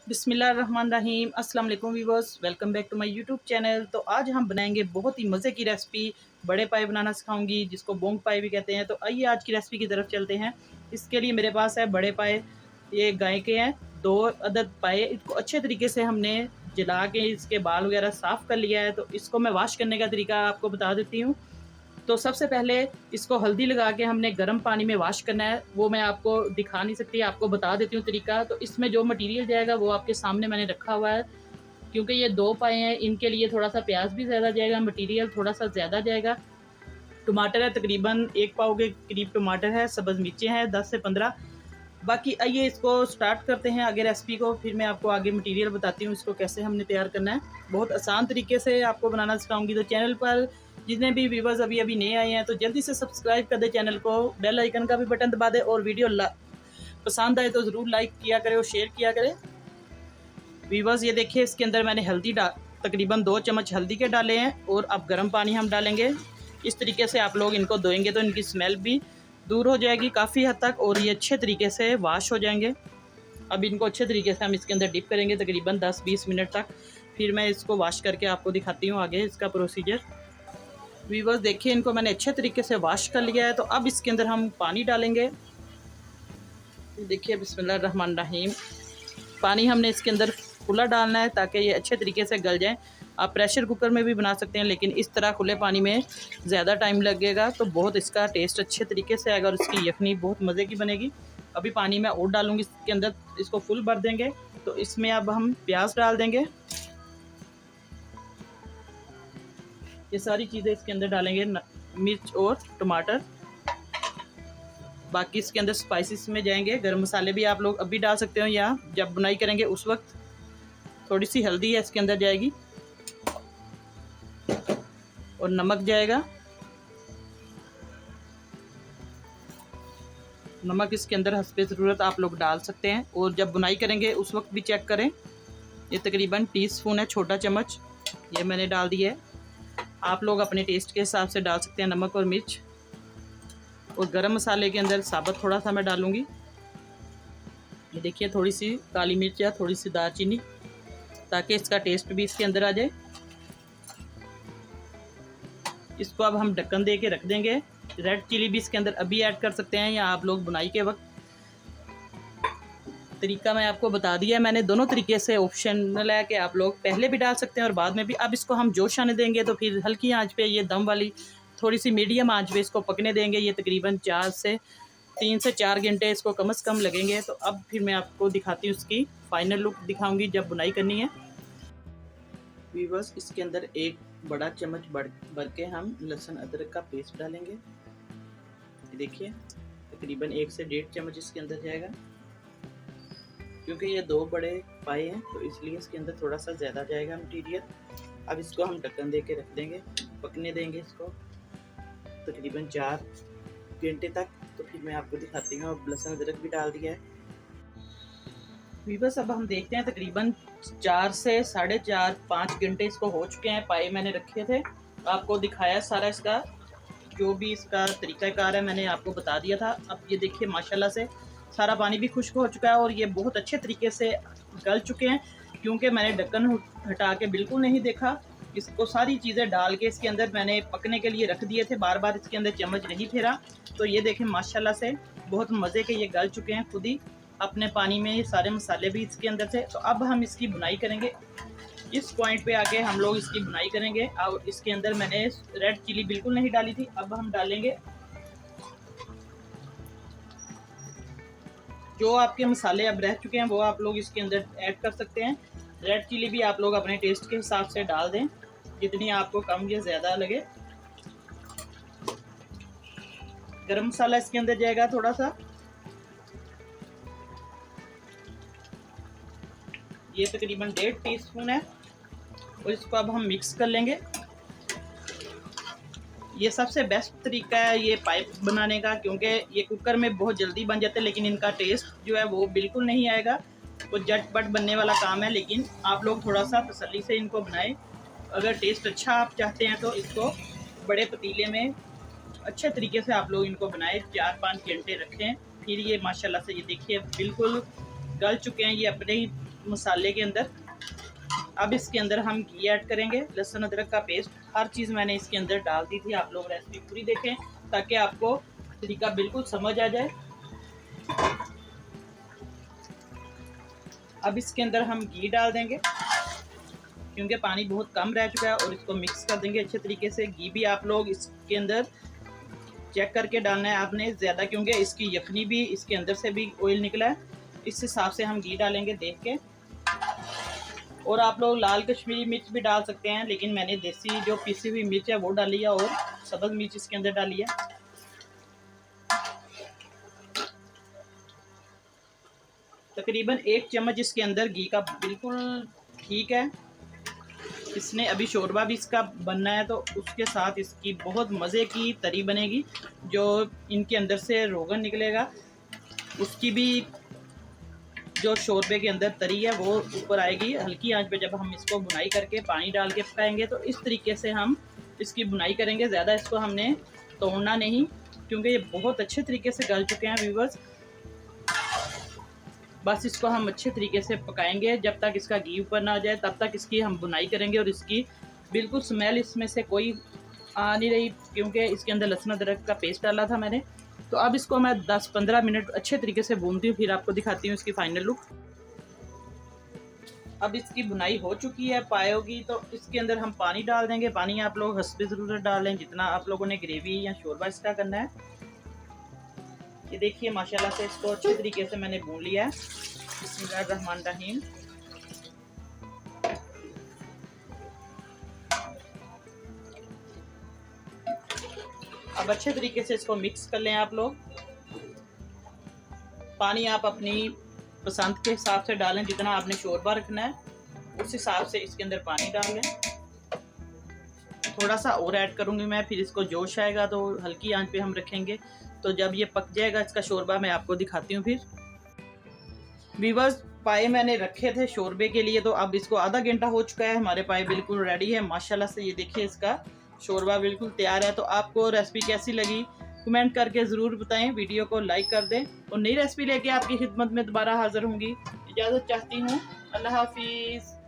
बिस्मिल्लाहिर्रहमानिर्रहीम। अस्सलाम वालेकुम viewers, welcome back to my YouTube channel. तो आज हम बनाएंगे बहुत ही मज़े की रेसिपी, बड़े पाए बनाना सिखाऊंगी जिसको बोंग पाए भी कहते हैं। तो आइए आज की रेसिपी की तरफ चलते हैं। इसके लिए मेरे पास है बड़े पाए, ये गाय के हैं। 2 अदद पाए, इसको अच्छे तरीके से हमने जला के इसके बाल वगैरह साफ़ कर लिया है। तो इसको मैं वाश करने का तरीका आपको बता देती हूँ। तो सबसे पहले इसको हल्दी लगा के हमने गर्म पानी में वॉश करना है। वो मैं आपको दिखा नहीं सकती, आपको बता देती हूँ तरीका। तो इसमें जो मटेरियल जाएगा वो आपके सामने मैंने रखा हुआ है। क्योंकि ये 2 पाए हैं, इनके लिए थोड़ा सा प्याज भी ज़्यादा जाएगा, मटेरियल थोड़ा सा ज़्यादा जाएगा। टमाटर है तकरीबन 1 पाव के करीब टमाटर है, सब्ज़ मिर्चें हैं 10 से 15। बाकी आइए इसको स्टार्ट करते हैं आगे रेसिपी को, फिर मैं आपको आगे मटेरियल बताती हूँ इसको कैसे हमने तैयार करना है। बहुत आसान तरीके से आपको बनाना सिखाऊंगी। तो चैनल पर जितने भी व्यूवर्स अभी अभी नए आए हैं तो जल्दी से सब्सक्राइब कर दे चैनल को, बेल आइकन का भी बटन दबा दे, और वीडियो पसंद आए तो ज़रूर लाइक किया करें और शेयर किया करें। व्यूवर्स ये देखिए, इसके अंदर मैंने तकरीबन 2 चम्मच हल्दी के डाले हैं। और अब गर्म पानी हम डालेंगे। इस तरीके से आप लोग इनको धोएंगे तो इनकी स्मेल भी दूर हो जाएगी काफ़ी हद तक, और ये अच्छे तरीके से वॉश हो जाएंगे। अब इनको अच्छे तरीके से हम इसके अंदर डिप करेंगे तकरीबन 10-20 मिनट तक। फिर मैं इसको वॉश करके आपको दिखाती हूँ आगे इसका प्रोसीजर। व्यूवर्स देखिए, इनको मैंने अच्छे तरीके से वॉश कर लिया है। तो अब इसके अंदर हम पानी डालेंगे। देखिए बिस्मिल्लाहिर्रहमानिर्रहीम, पानी हमने इसके अंदर खुला डालना है ताकि ये अच्छे तरीके से गल जाए। आप प्रेशर कुकर में भी बना सकते हैं, लेकिन इस तरह खुले पानी में ज़्यादा टाइम लगेगा तो बहुत इसका टेस्ट अच्छे तरीके से आएगा और इसकी यखनी बहुत मज़े की बनेगी। अभी पानी मैं और डालूँगी इसके अंदर, इसको फुल भर देंगे। तो इसमें अब हम प्याज डाल देंगे। ये सारी चीज़ें इसके अंदर डालेंगे, मिर्च और टमाटर। बाकी इसके अंदर स्पाइसेस में जाएंगे, गरम मसाले भी आप लोग अभी डाल सकते हो या जब बुनाई करेंगे उस वक्त। थोड़ी सी हल्दी है इसके अंदर जाएगी और नमक जाएगा। नमक इसके अंदर हस्बे ज़रूरत आप लोग डाल सकते हैं, और जब बुनाई करेंगे उस वक्त भी चेक करें। ये तकरीबन टीस्पून है, छोटा चम्मच ये मैंने डाल दिया है। आप लोग अपने टेस्ट के हिसाब से डाल सकते हैं नमक और मिर्च। और गरम मसाले के अंदर साबुत थोड़ा सा मैं डालूँगी। ये देखिए, थोड़ी सी काली मिर्च या थोड़ी सी दालचीनी, ताकि इसका टेस्ट भी इसके अंदर आ जाए। इसको अब हम ढक्कन दे के रख देंगे। रेड चिली भी इसके अंदर अभी ऐड कर सकते हैं या आप लोग बुनाई के वक्त। तरीका मैं आपको बता दिया है मैंने, दोनों तरीके से ऑप्शनल है कि आप लोग पहले भी डाल सकते हैं और बाद में भी। अब इसको हम जोश आने देंगे, तो फिर हल्की आंच पे, ये दम वाली थोड़ी सी मीडियम आंच पे इसको पकने देंगे। ये तकरीबन 3 से 4 घंटे इसको कम से कम लगेंगे। तो अब फिर मैं आपको दिखाती हूँ, उसकी फाइनल लुक दिखाऊंगी जब बुनाई करनी है। व्यूअर्स इसके अंदर 1 बड़ा चम्मच भर के हम लहसुन अदरक का पेस्ट डालेंगे। ये देखिए, तकरीबन 1 से 1.5 चम्मच इसके अंदर जाएगा। क्योंकि ये 2 बड़े पाए हैं तो इसलिए इसके अंदर थोड़ा सा ज़्यादा जाएगा मटीरियल। अब इसको हम ढक्कन दे के रख देंगे, पकने देंगे इसको तकरीबन 4 घंटे तक। तो फिर मैं आपको दिखाती हूँ। अब लहसुन अदरक भी डाल दिया है। व्यूअर्स अब हम देखते हैं, तकरीबन 4 से 4.5-5 घंटे इसको हो चुके हैं। पाए मैंने रखे थे, आपको दिखाया सारा इसका जो भी इसका तरीक़ाकार है मैंने आपको बता दिया था। अब ये देखिए माशाल्लाह से सारा पानी भी खुश्क हो चुका है और ये बहुत अच्छे तरीके से गल चुके हैं। क्योंकि मैंने ढक्कन हटा के बिल्कुल नहीं देखा, इसको सारी चीज़ें डाल के इसके अंदर मैंने पकने के लिए रख दिए थे, बार बार इसके अंदर चम्मच नहीं फेरा। तो ये देखें माशाल्लाह से बहुत मज़े के ये गल चुके हैं खुद ही अपने पानी में, ये सारे मसाले भी इसके अंदर थे। तो अब हम इसकी बुनाई करेंगे। इस पॉइंट पे आके हम लोग इसकी बुनाई करेंगे। और इसके अंदर मैंने रेड चिली बिल्कुल नहीं डाली थी। अब हम डालेंगे जो आपके मसाले अब रह चुके हैं वो आप लोग इसके अंदर ऐड कर सकते हैं। रेड चिली भी आप लोग अपने टेस्ट के हिसाब से डाल दें, जितनी आपको कम या ज़्यादा लगे। गरम मसाला इसके अंदर जाएगा थोड़ा सा, ये तकरीबन 1.5 टीस्पून है। और इसको अब हम मिक्स कर लेंगे। ये सबसे बेस्ट तरीका है ये पाइप बनाने का, क्योंकि ये कुकर में बहुत जल्दी बन जाते हैं, लेकिन इनका टेस्ट जो है वो बिल्कुल नहीं आएगा। वो झटपट बनने वाला काम है, लेकिन आप लोग थोड़ा सा तसल्ली से इनको बनाएं। अगर टेस्ट अच्छा आप चाहते हैं तो इसको बड़े पतीले में अच्छे तरीके से आप लोग इनको बनाएं, 4-5 घंटे रखें। फिर ये माशाल्लाह से ये देखिए बिल्कुल गल चुके हैं ये अपने ही मसाले के अंदर। अब इसके अंदर हम घी ऐड करेंगे, लहसुन अदरक का पेस्ट, हर चीज़ मैंने इसके अंदर डाल दी थी। आप लोग रेसिपी पूरी देखें ताकि आपको तरीका बिल्कुल समझ आ जाए। अब इसके अंदर हम घी डाल देंगे क्योंकि पानी बहुत कम रह चुका है, और इसको मिक्स कर देंगे अच्छे तरीके से। घी भी आप लोग इसके अंदर चेक करके डालना है आपने ज़्यादा, क्योंकि इसकी यखनी भी इसके अंदर से भी ऑयल निकला है, इस हिसाब से हम घी डालेंगे देख के। और आप लोग लाल कश्मीरी मिर्च भी डाल सकते हैं, लेकिन मैंने देसी जो पीसी हुई मिर्च है वो डाली है, और सब्ज़ मिर्च इसके अंदर डाली है। तकरीबन 1 चम्मच इसके अंदर घी का बिल्कुल ठीक है। इसने अभी शोरबा भी इसका बनना है, तो उसके साथ इसकी बहुत मज़े की तरी बनेगी। जो इनके अंदर से रोगन निकलेगा उसकी भी जो शोरबे के अंदर तरी है वो ऊपर आएगी। हल्की आंच पे जब हम इसको बुनाई करके पानी डाल के पकाएंगे तो इस तरीके से हम इसकी बुनाई करेंगे। ज़्यादा इसको हमने तोड़ना नहीं, क्योंकि ये बहुत अच्छे तरीके से गल चुके हैं व्यूअर्स। बस इसको हम अच्छे तरीके से पकाएंगे जब तक इसका घी ऊपर ना आ जाए, तब तक इसकी हम बुनाई करेंगे। और इसकी बिल्कुल स्मेल इसमें से कोई आ नहीं रही, क्योंकि इसके अंदर लहसुन अदरक का पेस्ट डाला था मैंने। तो अब इसको मैं 10-15 मिनट अच्छे तरीके से भूनती हूँ, फिर आपको दिखाती हूँ इसकी फाइनल लुक। अब इसकी बुनाई हो चुकी है पायोगी, तो इसके अंदर हम पानी डाल देंगे। पानी आप लोग हस्बे ज़रूरत डालें, जितना आप लोगों ने ग्रेवी या शोरबा इसका करना है। ये देखिए माशाल्लाह से इसको अच्छे तरीके से मैंने भून लिया है। बिस्मिल्लाहिर्रहमानिर्रहीम। अब अच्छे तरीके से इसको मिक्स कर लें आप लोग। पानी आप अपनी पसंद के हिसाब से डालें, जितना आपने शोरबा रखना है उस हिसाब से इसके अंदर पानी डाल लें। थोड़ा सा और ऐड करूँगी मैं, फिर इसको जोश आएगा तो हल्की आंच पे हम रखेंगे। तो जब ये पक जाएगा इसका शोरबा मैं आपको दिखाती हूँ। फिर व्यूअर्स पाए मैंने रखे थे शोरबे के लिए, तो अब इसको आधा घंटा हो चुका है, हमारे पाए बिल्कुल रेडी है माशाल्लाह से। ये देखिए इसका शोरबा बिल्कुल तैयार है। तो आपको रेसिपी कैसी लगी कमेंट करके ज़रूर बताएं, वीडियो को लाइक कर दें, और नई रेसिपी लेके आपकी खिदमत में दोबारा हाज़िर होंगी। इजाज़त चाहती हूँ, अल्लाह हाफिज़।